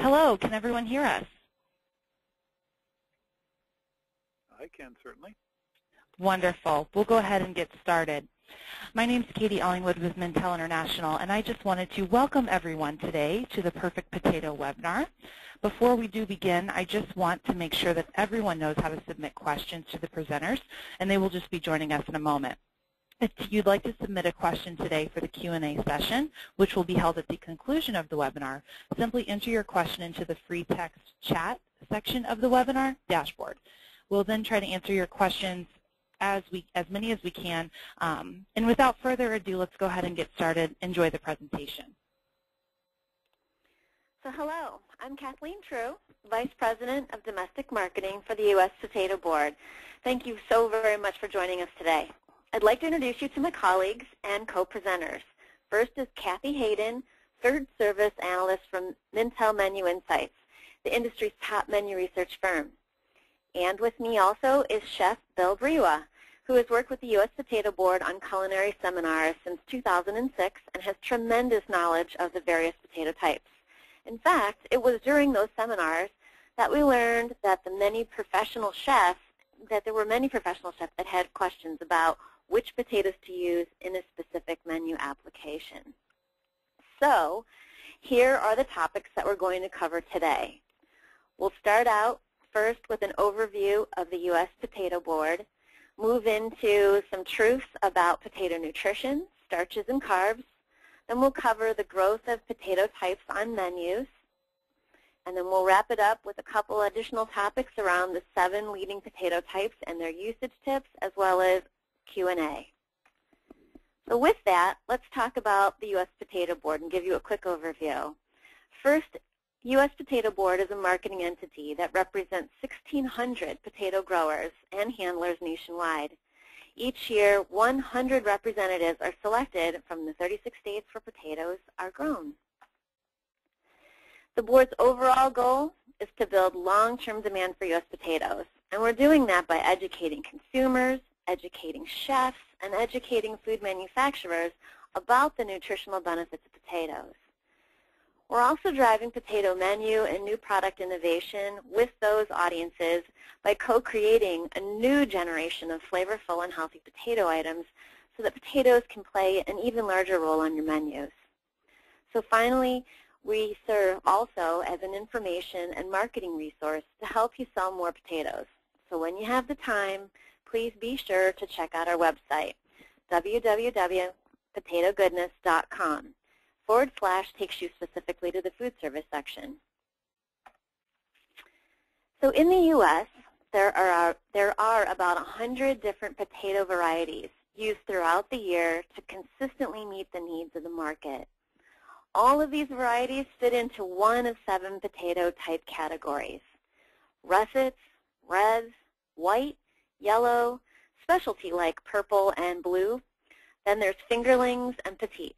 Hello, can everyone hear us? I can, certainly. Wonderful. We'll go ahead and get started. My name is Katie Ellingwood with Mintel International, and I just wanted to welcome everyone today to the Perfect Potato webinar. Before we do begin, I just want to make sure that everyone knows how to submit questions to the presenters, and they will just be joining us in a moment. If you'd like to submit a question today for the Q&A session, which will be held at the conclusion of the webinar, simply enter your question into the free text chat section of the webinar dashboard. We'll then try to answer your questions as many as we can. And without further ado, let's go ahead and get started. Enjoy the presentation. So hello, I'm Kathleen True, Vice President of Domestic Marketing for the U.S. Potato Board. Thank you so very much for joining us today. I'd like to introduce you to my colleagues and co-presenters. First is Kathy Hayden, Third Service Analyst from Mintel Menu Insights, the industry's top menu research firm. And with me also is Chef Bill Brewa, who has worked with the U.S. Potato Board on culinary seminars since 2006 and has tremendous knowledge of the various potato types. In fact, it was during those seminars that we learned that there were many professional chefs that had questions about which potatoes to use in a specific menu application. So here are the topics that we're going to cover today. We'll start out first with an overview of the U.S. Potato Board, move into some truths about potato nutrition, starches and carbs, then we'll cover the growth of potato types on menus, and then we'll wrap it up with a couple additional topics around the 7 leading potato types and their usage tips, as well as Q&A. So with that, let's talk about the U.S. Potato Board and give you a quick overview. First, U.S. Potato Board is a marketing entity that represents 1,600 potato growers and handlers nationwide. Each year, 100 representatives are selected from the 36 states where potatoes are grown. The board's overall goal is to build long-term demand for U.S. potatoes, and we're doing that by educating consumers, educating chefs, and educating food manufacturers about the nutritional benefits of potatoes. We're also driving potato menu and new product innovation with those audiences by co-creating a new generation of flavorful and healthy potato items so that potatoes can play an even larger role on your menus. So finally, we serve also as an information and marketing resource to help you sell more potatoes. So when you have the time, please be sure to check out our website, www.potatogoodness.com. / takes you specifically to the food service section. So in the U.S., there are about 100 different potato varieties used throughout the year to consistently meet the needs of the market. All of these varieties fit into one of 7 potato type categories: russets, reds, white, yellow, specialty like purple and blue. Then there's fingerlings and petites.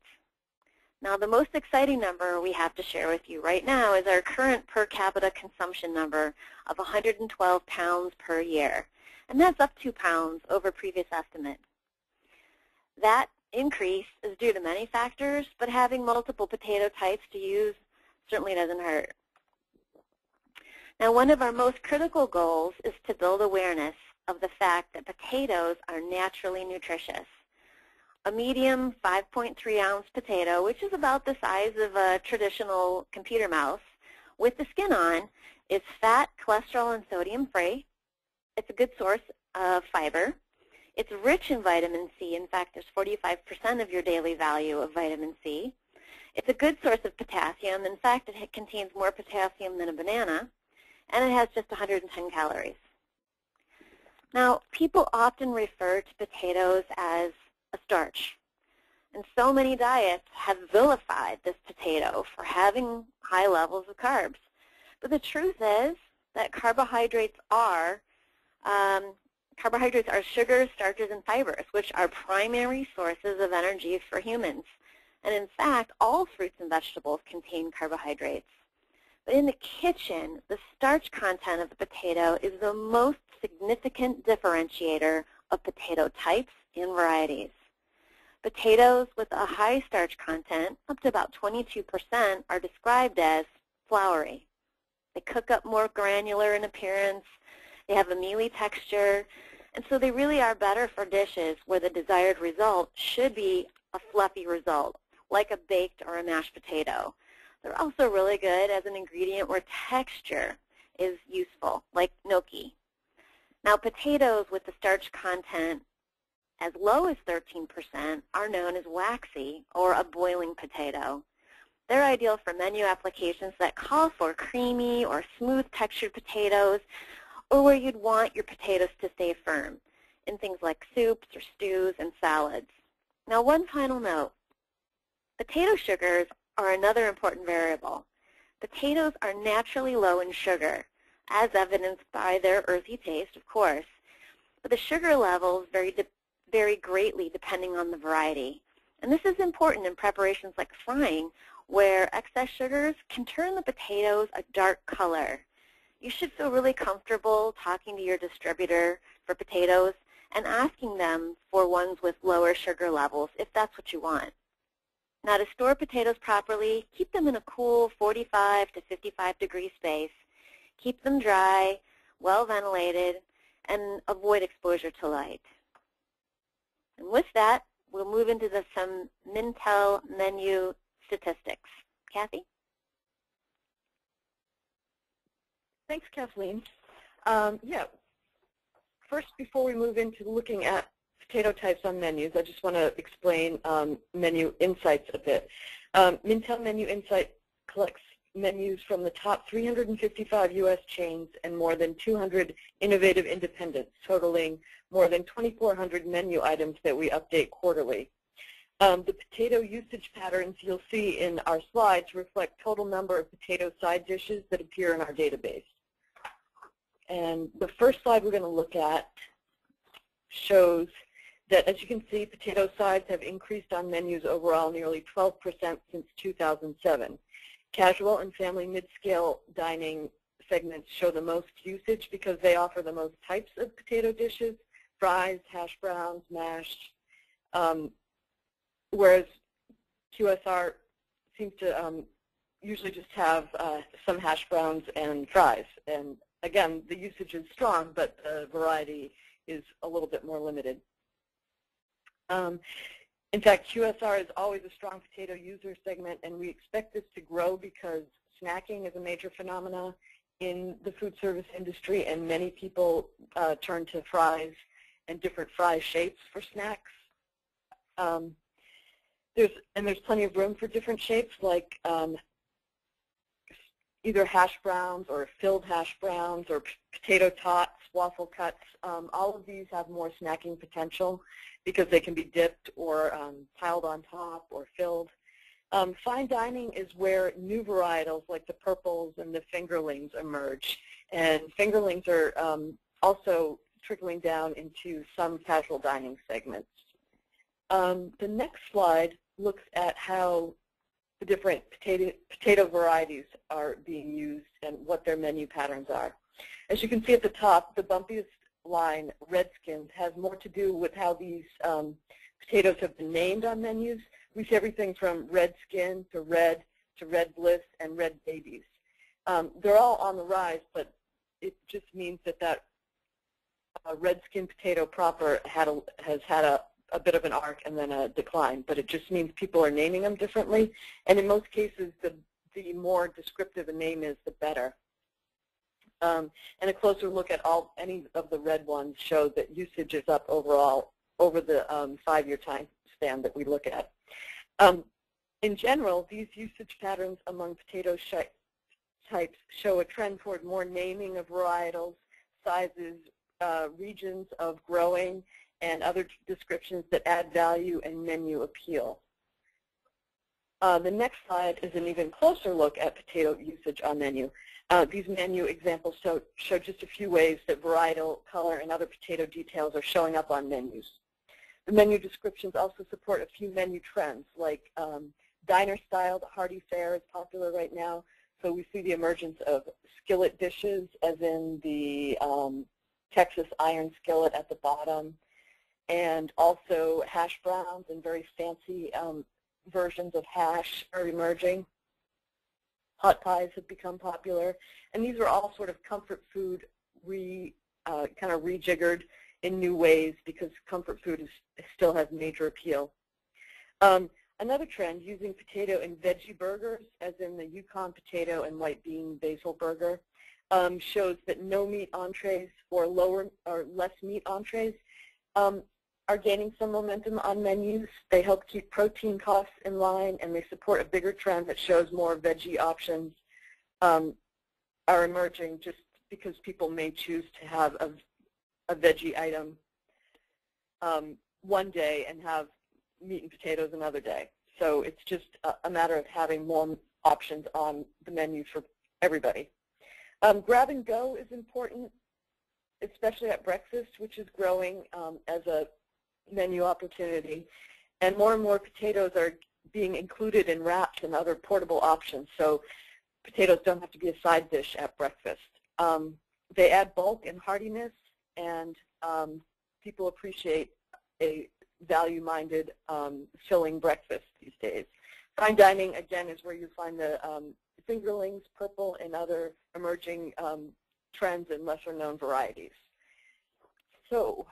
Now, the most exciting number we have to share with you right now is our current per capita consumption number of 112 pounds per year, and that's up 2 pounds over previous estimate. That increase is due to many factors, but having multiple potato types to use certainly doesn't hurt. Now, one of our most critical goals is to build awareness of the fact that potatoes are naturally nutritious. A medium 5.3-ounce potato, which is about the size of a traditional computer mouse, with the skin on, is fat, cholesterol, and sodium-free. It's a good source of fiber. It's rich in vitamin C. In fact, there's 45% of your daily value of vitamin C. It's a good source of potassium. In fact, it contains more potassium than a banana, and it has just 110 calories. Now, people often refer to potatoes as a starch, and so many diets have vilified this potato for having high levels of carbs. But the truth is that carbohydrates are sugars, starches, and fibers, which are primary sources of energy for humans. And in fact, all fruits and vegetables contain carbohydrates. But in the kitchen, the starch content of the potato is the most significant differentiator of potato types and varieties. Potatoes with a high starch content, up to about 22%, are described as floury. They cook up more granular in appearance. They have a mealy texture. And so they really are better for dishes where the desired result should be a fluffy result, like a baked or a mashed potato. They're also really good as an ingredient where texture is useful, like gnocchi. Now, potatoes with the starch content as low as 13% are known as waxy or a boiling potato. They're ideal for menu applications that call for creamy or smooth textured potatoes, or where you'd want your potatoes to stay firm in things like soups or stews and salads. Now, one final note. Potato sugars are another important variable. Potatoes are naturally low in sugar, as evidenced by their earthy taste, of course, but the sugar levels vary greatly depending on the variety. And this is important in preparations like frying, where excess sugars can turn the potatoes a dark color. You should feel really comfortable talking to your distributor for potatoes and asking them for ones with lower sugar levels if that's what you want. Now, to store potatoes properly, keep them in a cool 45 to 55 degree space. Keep them dry, well ventilated, and avoid exposure to light. And with that, we'll move into some Mintel menu statistics. Kathy? Thanks, Kathleen. First, before we move into looking at potato types on menus, I just want to explain Menu Insights a bit. Mintel Menu Insight collects menus from the top 355 U.S. chains and more than 200 innovative independents, totaling more than 2,400 menu items that we update quarterly. The potato usage patterns you'll see in our slides reflect total number of potato side dishes that appear in our database. And the first slide we're going to look at shows that, as you can see, potato sides have increased on menus overall nearly 12% since 2007. Casual and family mid-scale dining segments show the most usage because they offer the most types of potato dishes, fries, hash browns, mash, whereas QSR seems to usually just have some hash browns and fries. And again, the usage is strong, but the variety is a little bit more limited. In fact, QSR is always a strong potato user segment, and we expect this to grow because snacking is a major phenomenon in the food service industry, and many people turn to fries and different fry shapes for snacks. There's plenty of room for different shapes, like either hash browns or filled hash browns or potato tots, waffle cuts. All of these have more snacking potential because they can be dipped or piled on top or filled. Fine dining is where new varietals like the purples and the fingerlings emerge. And fingerlings are also trickling down into some casual dining segments. The next slide looks at how the different potato varieties are being used and what their menu patterns are. As you can see at the top, the bumpiest line, Redskin, has more to do with how these potatoes have been named on menus. We see everything from Redskin to Red Bliss and Red Babies. They're all on the rise, but it just means that Redskin potato proper has had a bit of an arc and then a decline, but it just means people are naming them differently, and in most cases the more descriptive a name is, the better. And a closer look at any of the red ones shows that usage is up overall over the 5-year time span that we look at. In general, these usage patterns among potato types show a trend toward more naming of varietals, sizes, regions of growing, and other descriptions that add value and menu appeal. The next slide is an even closer look at potato usage on menu. These menu examples show just a few ways that varietal, color, and other potato details are showing up on menus. The menu descriptions also support a few menu trends, like diner-styled hearty fare is popular right now, so we see the emergence of skillet dishes, as in the Texas iron skillet at the bottom, and also hash browns and very fancy versions of hash are emerging. Hot pies have become popular, and these are all sort of comfort food kind of rejiggered in new ways because comfort food still has major appeal. Another trend, using potato in veggie burgers, as in the Yukon potato and white bean basil burger, shows that no meat entrees or less meat entrees are gaining some momentum on menus. They help keep protein costs in line, and they support a bigger trend that shows more veggie options are emerging just because people may choose to have a veggie item one day and have meat and potatoes another day. So it's just a matter of having more options on the menu for everybody. Grab and go is important, especially at breakfast, which is growing as a menu opportunity. And more potatoes are being included in wraps and other portable options, so potatoes don't have to be a side dish at breakfast. They add bulk and heartiness, and people appreciate a value-minded, filling breakfast these days. Fine dining, again, is where you find the fingerlings, purple, and other emerging trends and lesser-known varieties. So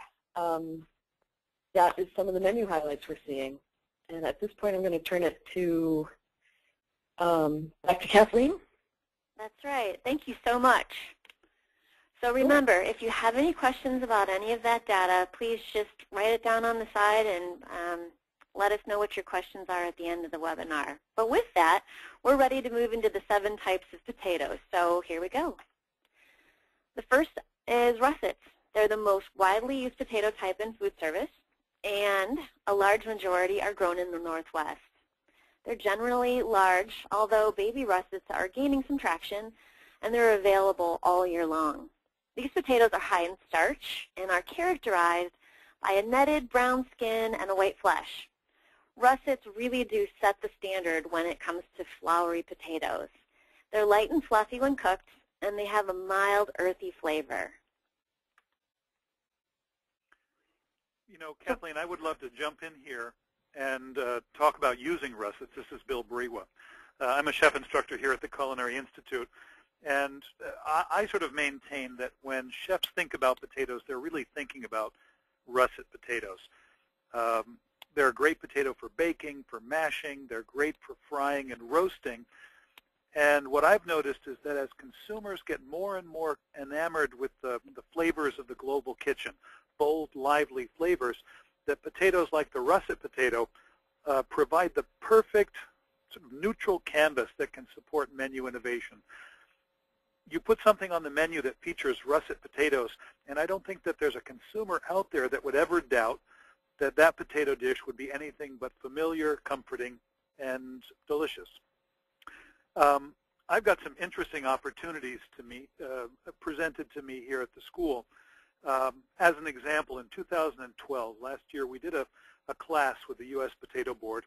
that is some of the menu highlights we're seeing. And at this point, I'm going to turn it to back to Kathleen. That's right. Thank you so much. So remember, if you have any questions about any of that data, please just write it down on the side and let us know what your questions are at the end of the webinar. But with that, we're ready to move into the 7 types of potatoes. So here we go. The first is russets. They're the most widely used potato type in food service, and a large majority are grown in the Northwest. They're generally large, although baby russets are gaining some traction, and they're available all year long. These potatoes are high in starch and are characterized by a netted brown skin and a white flesh. Russets really do set the standard when it comes to floury potatoes. They're light and fluffy when cooked, and they have a mild, earthy flavor. You know, Kathleen, I would love to jump in here and talk about using russets. This is Bill Brewa. I'm a chef instructor here at the Culinary Institute, and I sort of maintain that when chefs think about potatoes, they're really thinking about russet potatoes. They're a great potato for baking, for mashing. They're great for frying and roasting. And what I've noticed is that as consumers get more and more enamored with the flavors of the global kitchen, bold, lively flavors, that potatoes like the russet potato provide the perfect sort of neutral canvas that can support menu innovation. You put something on the menu that features russet potatoes, and I don't think that there's a consumer out there that would ever doubt that that potato dish would be anything but familiar, comforting, and delicious. I've got some interesting opportunities to meet, presented to me here at the school. As an example, in 2012, last year, we did a class with the U.S. Potato Board,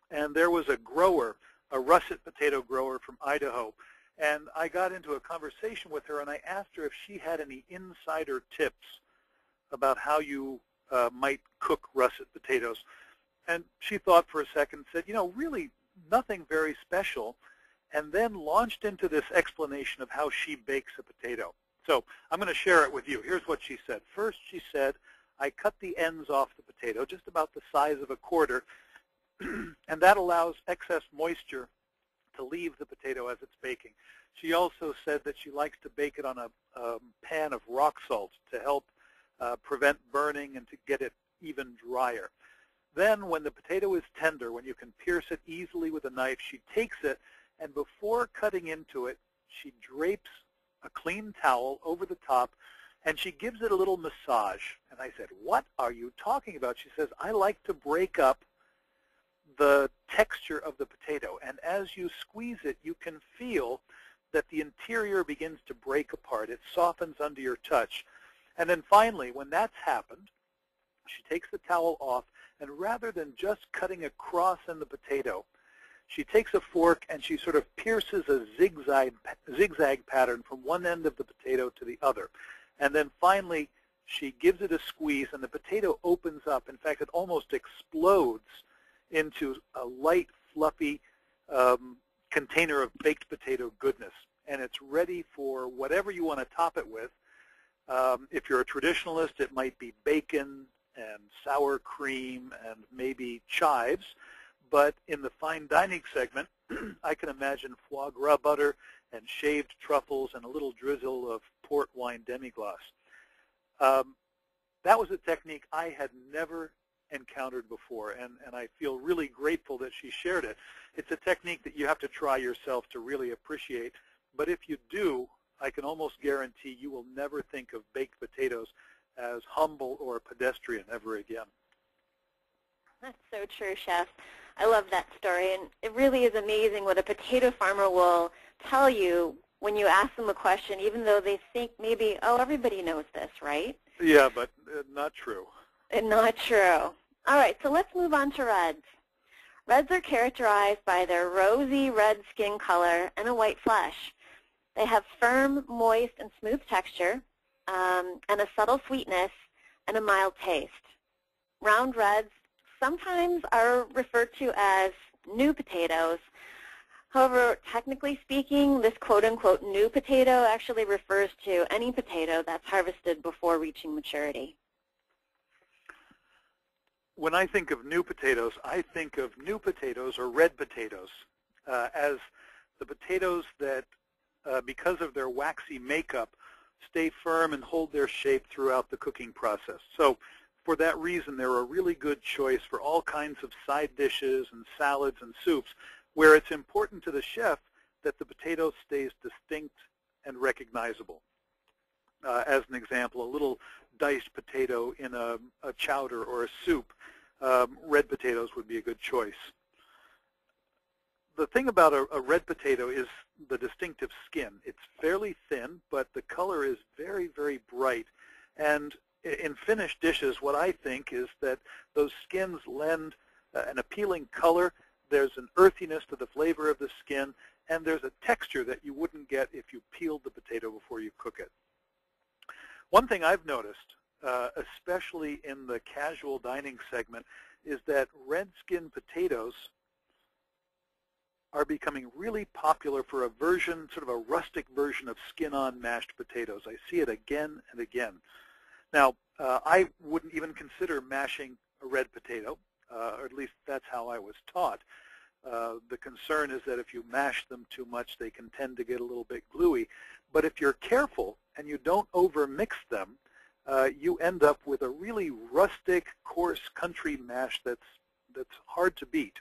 and there was a grower, a russet potato grower from Idaho, and I got into a conversation with her, and I asked her if she had any insider tips about how you might cook russet potatoes. And she thought for a second and said, you know, really nothing very special, and then launched into this explanation of how she bakes a potato. So I'm going to share it with you. Here's what she said. First, she said, I cut the ends off the potato, just about the size of a quarter, and that allows excess moisture to leave the potato as it's baking. She also said that she likes to bake it on a pan of rock salt to help prevent burning and to get it even drier. Then when the potato is tender, when you can pierce it easily with a knife, she takes it, and before cutting into it, she drapes a clean towel over the top, and she gives it a little massage. And I said, what are you talking about? She says, I like to break up the texture of the potato, and as you squeeze it, you can feel that the interior begins to break apart. It softens under your touch. And then finally, when that's happened, she takes the towel off, and rather than just cutting a cross in the potato, she takes a fork and she sort of pierces a zigzag pattern from one end of the potato to the other. And then finally, she gives it a squeeze, and the potato opens up. In fact, it almost explodes into a light, fluffy, container of baked potato goodness, and it's ready for whatever you want to top it with. If you're a traditionalist, it might be bacon and sour cream and maybe chives. But in the fine dining segment, I can imagine foie gras butter and shaved truffles and a little drizzle of port wine demi-glace. That was a technique I had never encountered before, and I feel really grateful that she shared it. It's a technique that you have to try yourself to really appreciate, but if you do, I can almost guarantee you will never think of baked potatoes as humble or pedestrian ever again. That's so true, Chef. I love that story, and it really is amazing what a potato farmer will tell you when you ask them a question, even though they think maybe, oh, everybody knows this, right? Yeah, but not true. Not true. All right, so let's move on to reds. Reds are characterized by their rosy red skin color and a white flesh. They have firm, moist, and smooth texture, and a subtle sweetness and a mild taste. Round reds sometimes are referred to as new potatoes. However, technically speaking, this quote-unquote new potato actually refers to any potato that's harvested before reaching maturity. When I think of new potatoes, I think of new potatoes or red potatoes as the potatoes that, because of their waxy makeup, stay firm and hold their shape throughout the cooking process. So for that reason, they're a really good choice for all kinds of side dishes and salads and soups, where it's important to the chef that the potato stays distinct and recognizable. As an example, a little diced potato in a chowder or a soup, red potatoes would be a good choice. The thing about a red potato is the distinctive skin. It's fairly thin, but the color is very, very bright. And in finished dishes, what I think is that those skins lend an appealing color. There's an earthiness to the flavor of the skin, and there's a texture that you wouldn't get if you peeled the potato before you cook it. One thing I've noticed, especially in the casual dining segment, is that red skin potatoes are becoming really popular for a version, sort of a rustic version of skin-on mashed potatoes. I see it again and again. Now, I wouldn't even consider mashing a red potato, or at least that's how I was taught. The concern is that if you mash them too much, they can tend to get a little bit gluey. But if you're careful and you don't overmix them, you end up with a really rustic, coarse country mash that's hard to beat.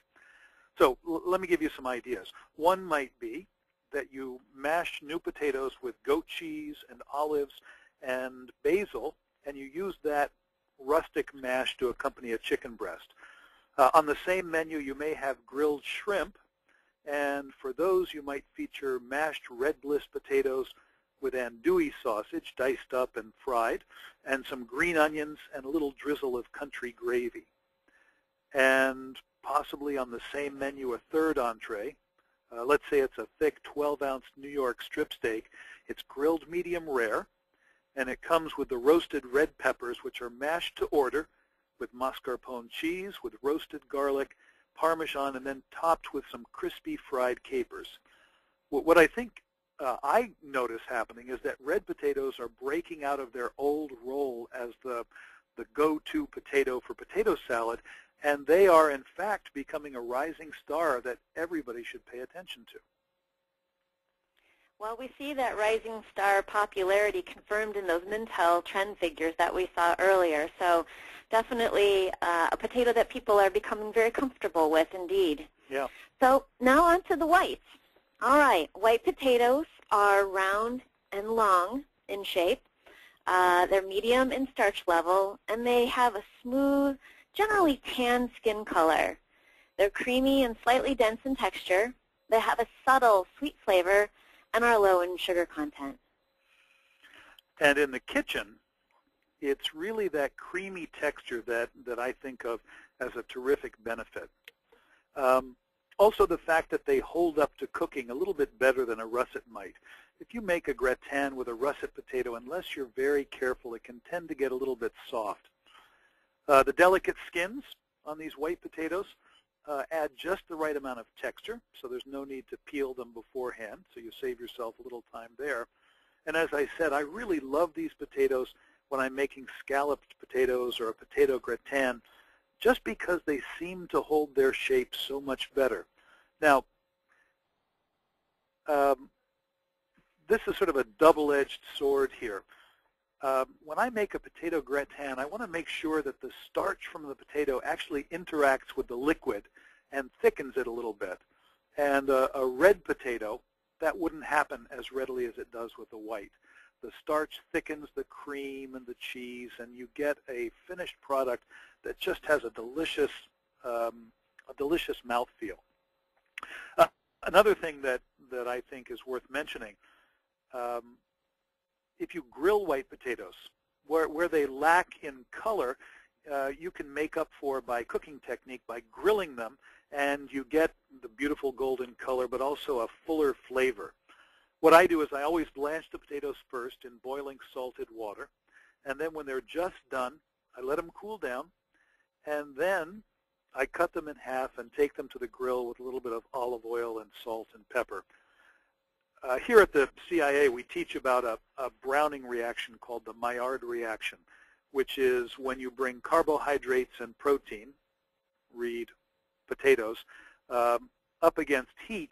So let me give you some ideas. One might be that you mash new potatoes with goat cheese and olives and basil, and you use that rustic mash to accompany a chicken breast. On the same menu, you may have grilled shrimp, and for those, you might feature mashed red bliss potatoes with andouille sausage, diced up and fried, and some green onions and a little drizzle of country gravy. And possibly on the same menu, a third entree. Let's say it's a thick 12-ounce New York strip steak. It's grilled medium rare, and it comes with the roasted red peppers, which are mashed to order with mascarpone cheese, with roasted garlic, Parmesan, and then topped with some crispy fried capers. What I think I notice happening is that red potatoes are breaking out of their old role as the go-to potato for potato salad, and they are, in fact, becoming a rising star that everybody should pay attention to. Well, we see that rising star popularity confirmed in those Mintel trend figures that we saw earlier. So definitely a potato that people are becoming very comfortable with indeed. Yeah. So now on to the whites. All right, white potatoes are round and long in shape. They're medium in starch level, and they have a smooth, generally tan skin color. They're creamy and slightly dense in texture. They have a subtle sweet flavor and are low in sugar content. And in the kitchen, it's really that creamy texture that I think of as a terrific benefit. Also the fact that they hold up to cooking a little bit better than a russet might. If you make a gratin with a russet potato, unless you're very careful, it can tend to get a little bit soft. The delicate skins on these white potatoes add just the right amount of texture, so there's no need to peel them beforehand, so you save yourself a little time there. And as I said, I really love these potatoes when I'm making scalloped potatoes or a potato gratin, just because they seem to hold their shape so much better. Now, this is sort of a double-edged sword here. When I make a potato gratin, I want to make sure that the starch from the potato actually interacts with the liquid and thickens it a little bit. And a red potato, that wouldn't happen as readily as it does with the white. The starch thickens the cream and the cheese, and you get a finished product that just has a delicious mouthfeel. Another thing that I think is worth mentioning, if you grill white potatoes, where they lack in color, you can make up for by cooking technique by grilling them, and you get the beautiful golden color, but also a fuller flavor. What I do is I always blanch the potatoes first in boiling salted water, and then when they're just done, I let them cool down, and then I cut them in half and take them to the grill with a little bit of olive oil and salt and pepper. Here at the CIA, we teach about a browning reaction called the Maillard reaction, which is when you bring carbohydrates and protein, read potatoes, up against heat,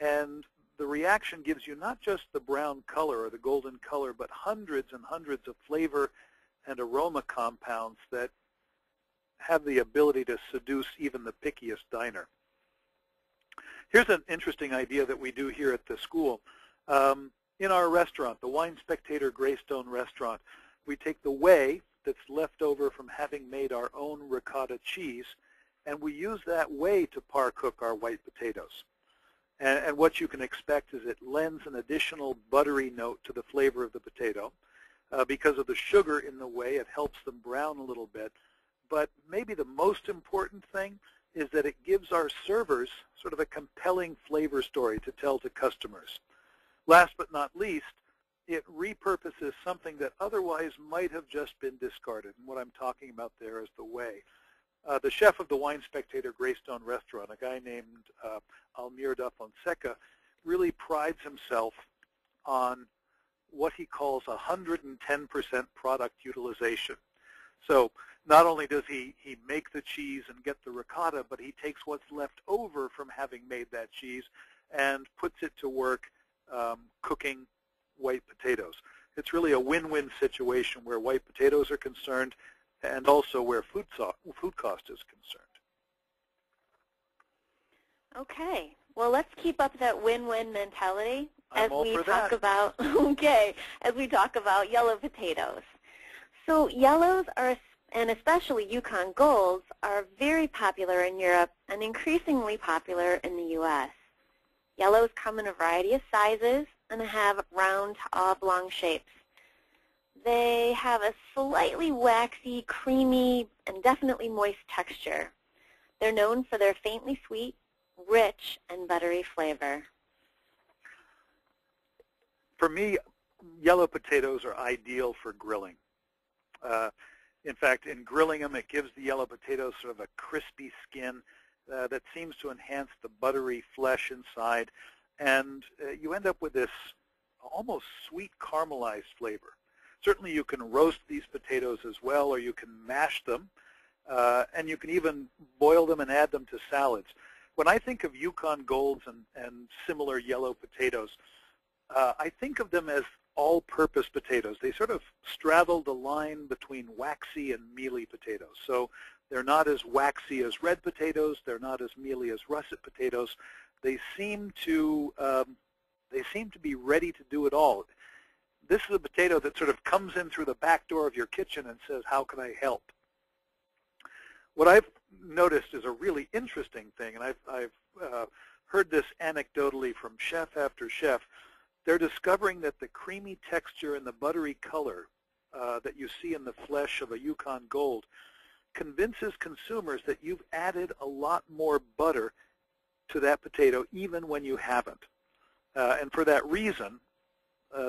and the reaction gives you not just the brown color or the golden color, but hundreds and hundreds of flavor and aroma compounds that have the ability to seduce even the pickiest diner. Here's an interesting idea that we do here at the school. In our restaurant, the Wine Spectator Greystone restaurant, we take the whey that's left over from having made our own ricotta cheese, and we use that whey to par cook our white potatoes. And what you can expect is it lends an additional buttery note to the flavor of the potato. Because of the sugar in the whey, it helps them brown a little bit. But maybe the most important thing is that it gives our servers sort of a compelling flavor story to tell to customers. Last but not least, it repurposes something that otherwise might have just been discarded. And what I'm talking about there is the whey. The chef of the Wine Spectator Greystone restaurant, a guy named Almir da Fonseca, really prides himself on what he calls 110% product utilization. So not only does he make the cheese and get the ricotta, but he takes what's left over from having made that cheese and puts it to work cooking white potatoes. It's really a win-win situation where white potatoes are concerned and also where food cost is concerned. Okay. Well, let's keep up that win-win mentality as we talk about as we talk about yellow potatoes. So yellows are, and especially Yukon Golds, are very popular in Europe and increasingly popular in the U.S. Yellows come in a variety of sizes and have round to oblong shapes. They have a slightly waxy, creamy, and definitely moist texture. They're known for their faintly sweet, rich, and buttery flavor. For me, yellow potatoes are ideal for grilling. In fact, in grilling them, it gives the yellow potatoes sort of a crispy skin that seems to enhance the buttery flesh inside, and you end up with this almost sweet caramelized flavor. Certainly you can roast these potatoes as well, or you can mash them, and you can even boil them and add them to salads. When I think of Yukon Golds and similar yellow potatoes, I think of them as all-purpose potatoes. They sort of straddle the line between waxy and mealy potatoes. So they're not as waxy as red potatoes. They're not as mealy as russet potatoes. They seem to be ready to do it all. This is a potato that sort of comes in through the back door of your kitchen and says, how can I help? What I've noticed is a really interesting thing, and I've heard this anecdotally from chef after chef. They're discovering that the creamy texture and the buttery color that you see in the flesh of a Yukon Gold convinces consumers that you've added a lot more butter to that potato even when you haven't. And for that reason,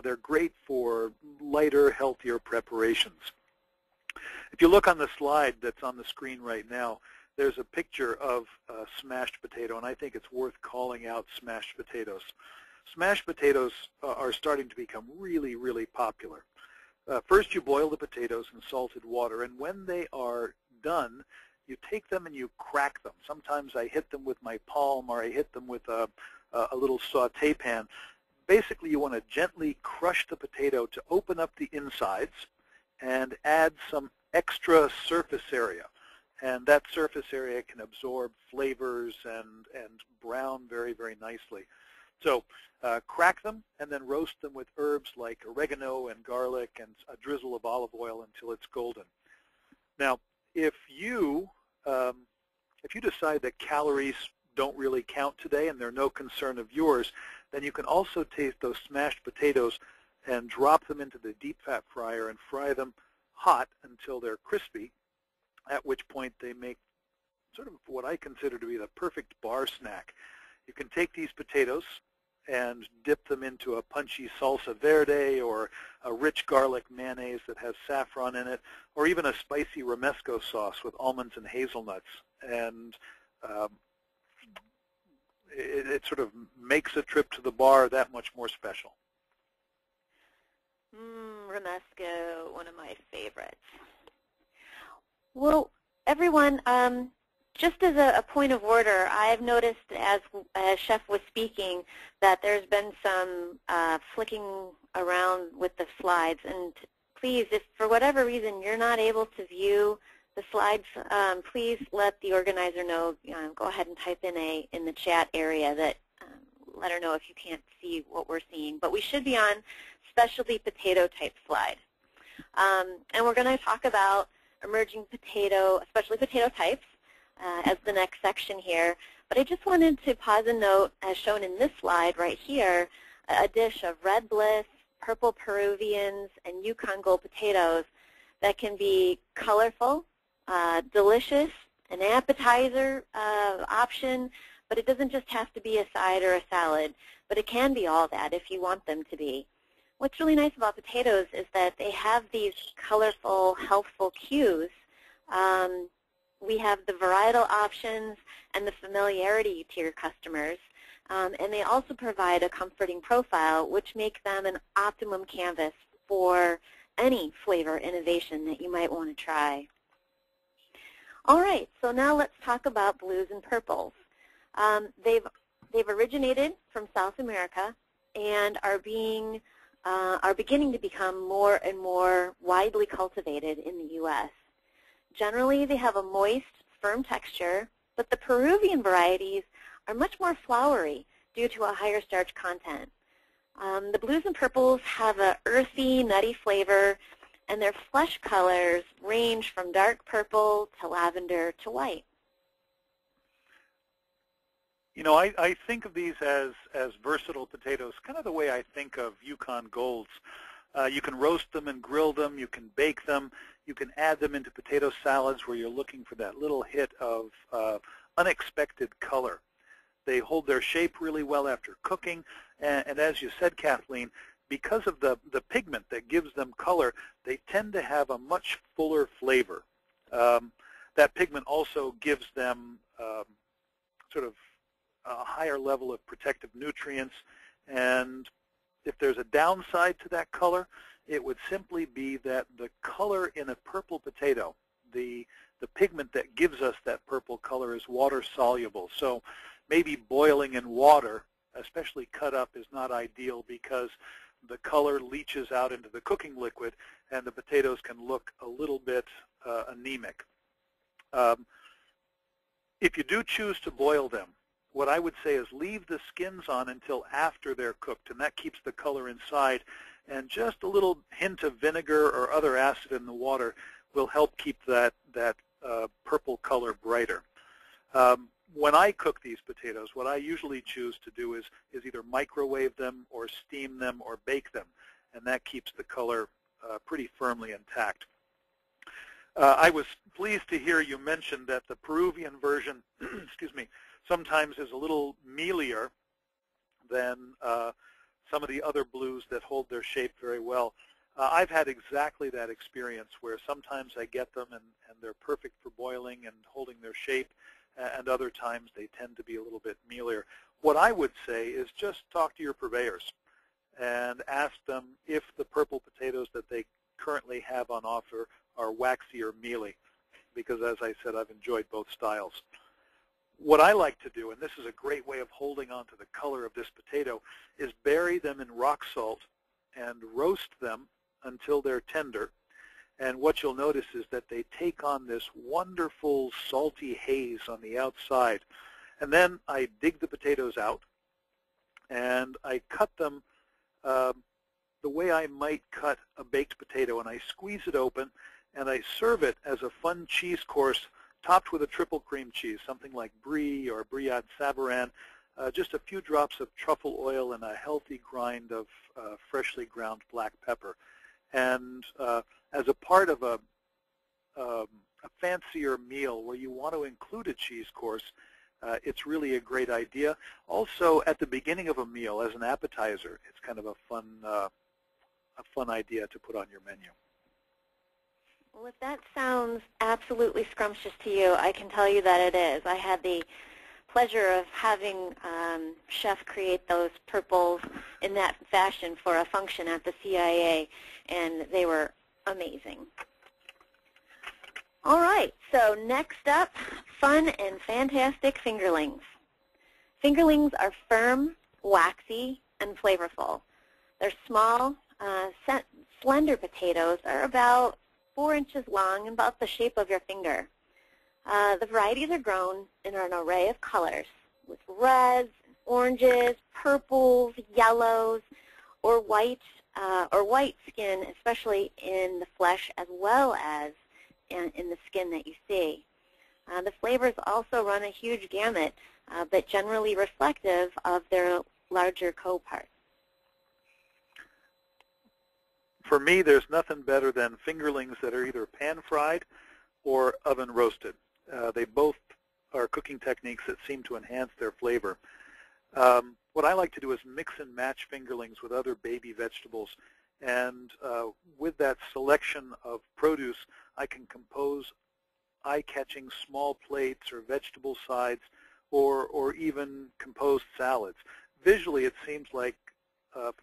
they're great for lighter, healthier preparations. If you look on the slide that's on the screen right now, there's a picture of smashed potato, and I think it's worth calling out smashed potatoes. Smashed potatoes are starting to become really, really popular. First, you boil the potatoes in salted water, and when they are done, you take them and you crack them. Sometimes I hit them with my palm, or I hit them with a little saute pan. Basically, you want to gently crush the potato to open up the insides and add some extra surface area. And that surface area can absorb flavors and brown very, very nicely. So crack them and then roast them with herbs like oregano and garlic and a drizzle of olive oil until it's golden. Now, if you decide that calories don't really count today and they're no concern of yours, then you can also take those smashed potatoes and drop them into the deep fat fryer and fry them hot until they're crispy, at which point they make sort of what I consider to be the perfect bar snack. You can take these potatoes and dip them into a punchy salsa verde or a rich garlic mayonnaise that has saffron in it, or even a spicy romesco sauce with almonds and hazelnuts. And it sort of makes a trip to the bar that much more special. Romesco, one of my favorites. Well, everyone, just as a point of order, I've noticed as Chef was speaking that there's been some flicking around with the slides. And please, if for whatever reason you're not able to view the slides, please let the organizer know. Go ahead and type in the chat area that let her know if you can't see what we're seeing. But we should be on specialty potato type slide. And we're going to talk about emerging potato, especially potato types, as the next section here. But I just wanted to pause and note, as shown in this slide right here, a dish of red bliss, purple Peruvians, and Yukon Gold potatoes that can be colorful, delicious, an appetizer option, but it doesn't just have to be a side or a salad, but it can be all that if you want them to be. What's really nice about potatoes is that they have these colorful, healthful cues. We have the varietal options and the familiarity to your customers, and they also provide a comforting profile, which make them an optimum canvas for any flavor innovation that you might want to try. All right, so now let's talk about blues and purples. They've originated from South America and are beginning to become more and more widely cultivated in the U.S. Generally, they have a moist, firm texture, but the Peruvian varieties are much more flowery due to a higher starch content. The blues and purples have an earthy, nutty flavor, and their flesh colors range from dark purple to lavender to white. You know, I think of these as versatile potatoes, kind of the way I think of Yukon Golds. You can roast them and grill them. You can bake them. You can add them into potato salads where you're looking for that little hit of unexpected color. They hold their shape really well after cooking. And as you said, Kathleen, because of the pigment that gives them color, they tend to have a much fuller flavor. That pigment also gives them sort of a higher level of protective nutrients, and if there's a downside to that color, it would simply be that the color in a purple potato, the pigment that gives us that purple color, is water soluble. So maybe boiling in water, especially cut up, is not ideal because the color leaches out into the cooking liquid and the potatoes can look a little bit anemic. If you do choose to boil them, what I would say is leave the skins on until after they're cooked, and that keeps the color inside. And just a little hint of vinegar or other acid in the water will help keep that purple color brighter. When I cook these potatoes, what I usually choose to do is either microwave them or steam them or bake them, and that keeps the color pretty firmly intact. I was pleased to hear you mention that the Peruvian version, excuse me, sometimes is a little mealier than some of the other blues that hold their shape very well. I've had exactly that experience where sometimes I get them and they're perfect for boiling and holding their shape, and other times they tend to be a little bit mealier. What I would say is just talk to your purveyors and ask them if the purple potatoes that they currently have on offer are waxy or mealy, because as I said, I've enjoyed both styles. What I like to do, and this is a great way of holding on to the color of this potato, is bury them in rock salt and roast them until they're tender. And what you'll notice is that they take on this wonderful salty haze on the outside. And then I dig the potatoes out and I cut them the way I might cut a baked potato, and I squeeze it open and I serve it as a fun cheese course topped with a triple cream cheese, something like brie or Brie Savarin, just a few drops of truffle oil and a healthy grind of freshly ground black pepper. And as a part of a fancier meal where you want to include a cheese course, it's really a great idea. Also, at the beginning of a meal as an appetizer, it's kind of a fun idea to put on your menu. Well, if that sounds absolutely scrumptious to you, I can tell you that it is. I had the pleasure of having chef create those purples in that fashion for a function at the CIA, and they were amazing. All right, so next up, fun and fantastic fingerlings. Fingerlings are firm, waxy, and flavorful. They're small, slender potatoes are about 4 inches long and about the shape of your finger. The varieties are grown in an array of colors with reds, oranges, purples, yellows, or white skin, especially in the flesh as well as in the skin that you see. The flavors also run a huge gamut, but generally reflective of their larger co-parts. For me, there's nothing better than fingerlings that are either pan-fried or oven roasted. They both are cooking techniques that seem to enhance their flavor. What I like to do is mix and match fingerlings with other baby vegetables, and with that selection of produce, I can compose eye-catching small plates or vegetable sides, or even composed salads. Visually, it seems like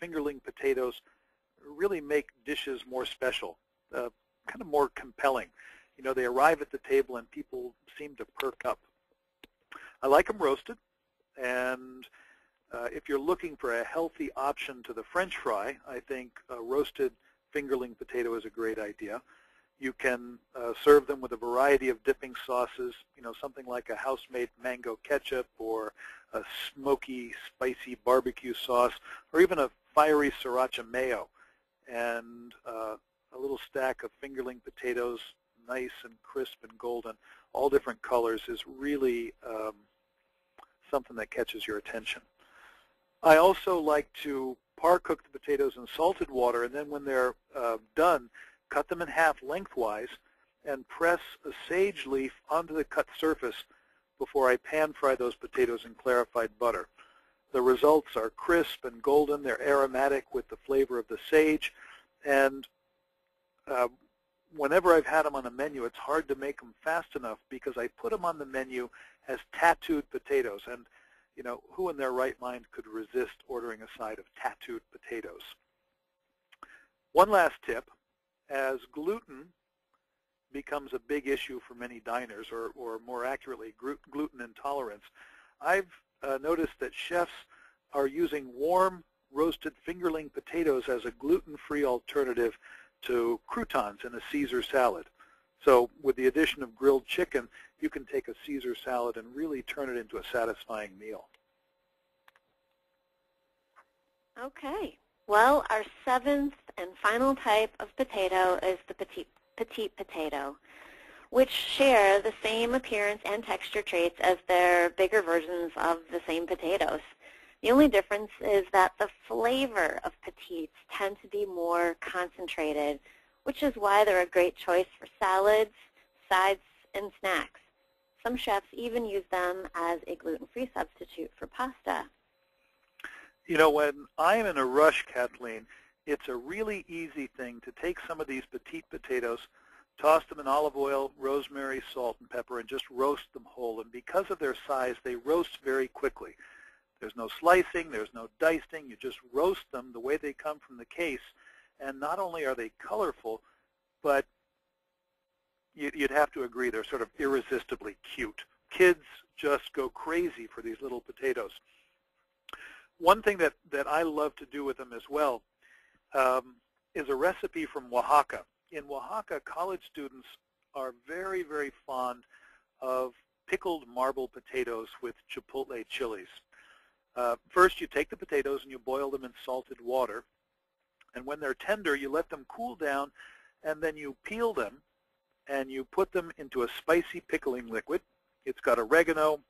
fingerling potatoes really make dishes more special, kind of more compelling. You know, they arrive at the table and people seem to perk up. I like them roasted, and if you're looking for a healthy option to the French fry, I think a roasted fingerling potato is a great idea. You can serve them with a variety of dipping sauces, you know, something like a house-made mango ketchup or a smoky, spicy barbecue sauce, or even a fiery sriracha mayo. And a little stack of fingerling potatoes, nice and crisp and golden, all different colors, is really something that catches your attention. I also like to par-cook the potatoes in salted water, and then when they're done, cut them in half lengthwise and press a sage leaf onto the cut surface before I pan-fry those potatoes in clarified butter. The results are crisp and golden. They're aromatic with the flavor of the sage. And whenever I've had them on a menu, it's hard to make them fast enough because I put them on the menu as tattooed potatoes. And, you know, who in their right mind could resist ordering a side of tattooed potatoes? One last tip. As gluten becomes a big issue for many diners, or more accurately, gluten intolerance, I've noticed that chefs are using warm roasted fingerling potatoes as a gluten-free alternative to croutons in a Caesar salad. So with the addition of grilled chicken, you can take a Caesar salad and really turn it into a satisfying meal. Okay. Well, our seventh and final type of potato is the petite potato, which share the same appearance and texture traits as their bigger versions of the same potatoes. The only difference is that the flavor of petites tend to be more concentrated, which is why they're a great choice for salads, sides, and snacks. Some chefs even use them as a gluten-free substitute for pasta. You know, when I'm in a rush, Kathleen, It's a really easy thing to take some of these petite potatoes, toss them in olive oil, rosemary, salt, and pepper, and just roast them whole. And because of their size, they roast very quickly. There's no slicing, there's no dicing. You just roast them the way they come from the case. And not only are they colorful, but you'd have to agree they're sort of irresistibly cute. Kids just go crazy for these little potatoes. One thing that I love to do with them as well is a recipe from Oaxaca. In Oaxaca, college students are very, very fond of pickled marble potatoes with chipotle chilies. First, you take the potatoes and you boil them in salted water. And when they're tender, you let them cool down, and then you peel them, and you put them into a spicy pickling liquid. It's got oregano,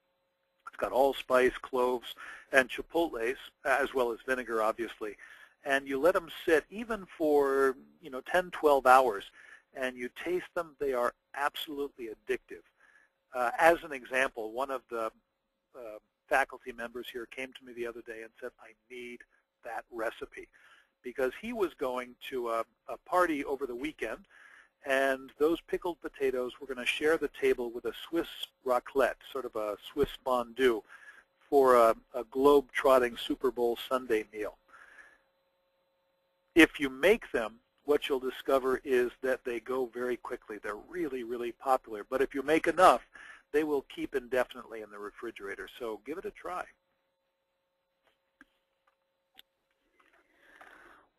it's got allspice, cloves, and chipotles, as well as vinegar, obviously. And you let them sit even for 10, 12 hours, and you taste them. They are absolutely addictive. As an example, one of the faculty members here came to me the other day and said, I need that recipe, because he was going to a party over the weekend, and those pickled potatoes were going to share the table with a Swiss raclette, sort of a Swiss fondue, for a globe-trotting Super Bowl Sunday meal. If you make them, what you'll discover is that they go very quickly. They're really, really popular. But if you make enough, they will keep indefinitely in the refrigerator. So give it a try.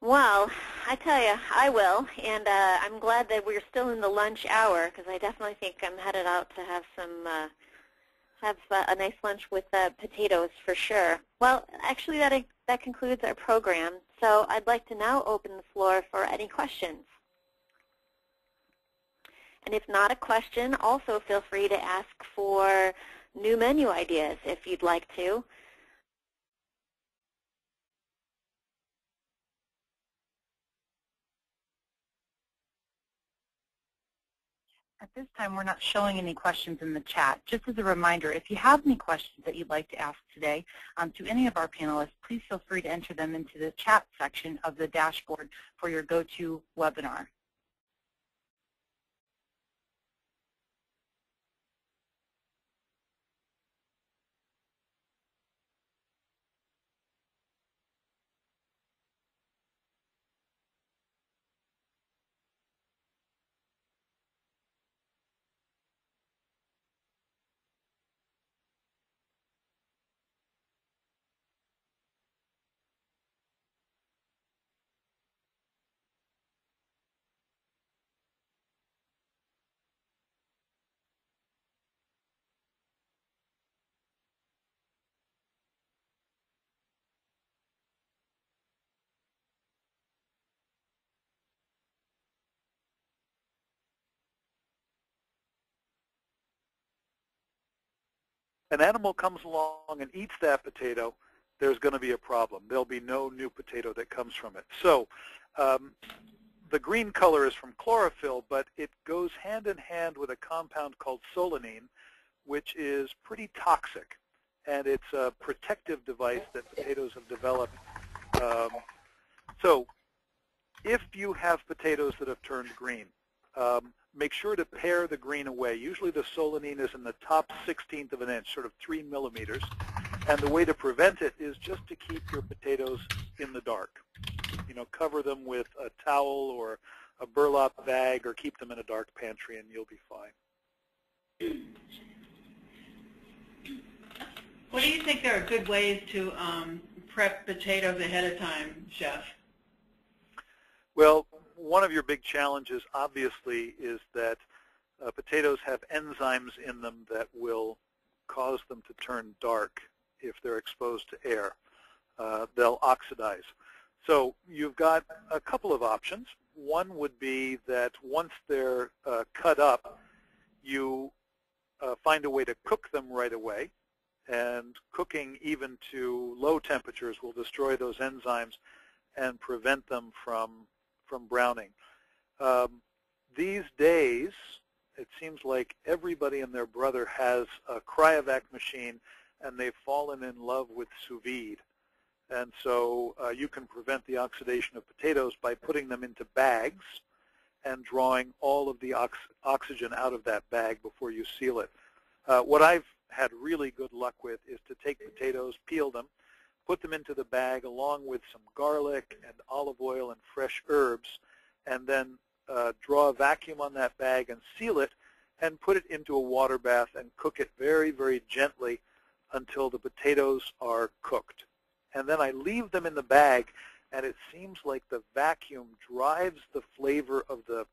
Well, I tell you, I will, and I'm glad that we're still in the lunch hour, because I definitely think I'm headed out to have a nice lunch with potatoes for sure. Well, actually, that concludes our program. So I'd like to now open the floor for any questions. And if not a question, also feel free to ask for new menu ideas if you'd like to. At this time, we're not showing any questions in the chat. Just as a reminder, if you have any questions that you'd like to ask today to any of our panelists, please feel free to enter them into the chat section of the dashboard for your GoToWebinar. An animal comes along and eats that potato, there's going to be a problem. There'll be no new potato that comes from it. So the green color is from chlorophyll, but it goes hand in hand with a compound called solanine, which is pretty toxic. And it's a protective device that potatoes have developed. So if you have potatoes that have turned green, make sure to pare the green away. Usually the solanine is in the top 1/16 of an inch, sort of 3 millimeters. And the way to prevent it is just to keep your potatoes in the dark. Cover them with a towel or a burlap bag, or keep them in a dark pantry, and you'll be fine. What do you think are good ways to prep potatoes ahead of time, Chef? Well, one of your big challenges, obviously, is that potatoes have enzymes in them that will cause them to turn dark if they're exposed to air. They'll oxidize. So you've got a couple of options. One would be that once they're cut up, you find a way to cook them right away. And cooking even to low temperatures will destroy those enzymes and prevent them from browning. These days, it seems like everybody and their brother has a cryovac machine, and they've fallen in love with sous vide. And so you can prevent the oxidation of potatoes by putting them into bags and drawing all of the oxygen out of that bag before you seal it. What I've had really good luck with is to take potatoes, peel them, put them into the bag along with some garlic and olive oil and fresh herbs, and then draw a vacuum on that bag and seal it and put it into a water bath and cook it very, very gently until the potatoes are cooked. And then I leave them in the bag, and it seems like the vacuum drives the flavor of the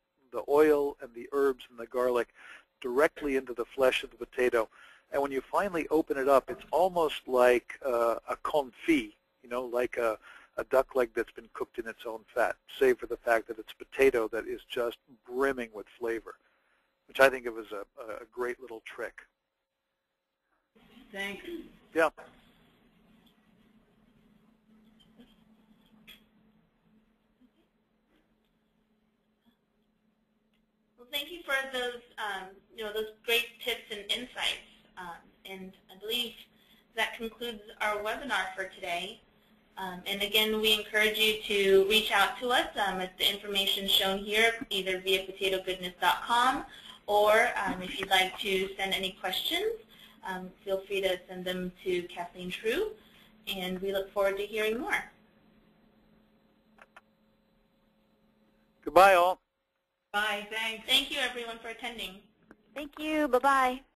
oil and the herbs and the garlic directly into the flesh of the potato. And when you finally open it up, it's almost like a confit, you know, like a duck leg that's been cooked in its own fat, save for the fact that it's potato that is just brimming with flavor, which I think it was a great little trick. Thanks. Yeah. Well, thank you for those, those great tips and insights. And I believe that concludes our webinar for today. And again, we encourage you to reach out to us at the information shown here, either via potatogoodness.com, or if you'd like to send any questions, feel free to send them to Kathleen True, and we look forward to hearing more. Goodbye, all. Bye. Thanks. Thank you, everyone, for attending. Thank you. Bye-bye.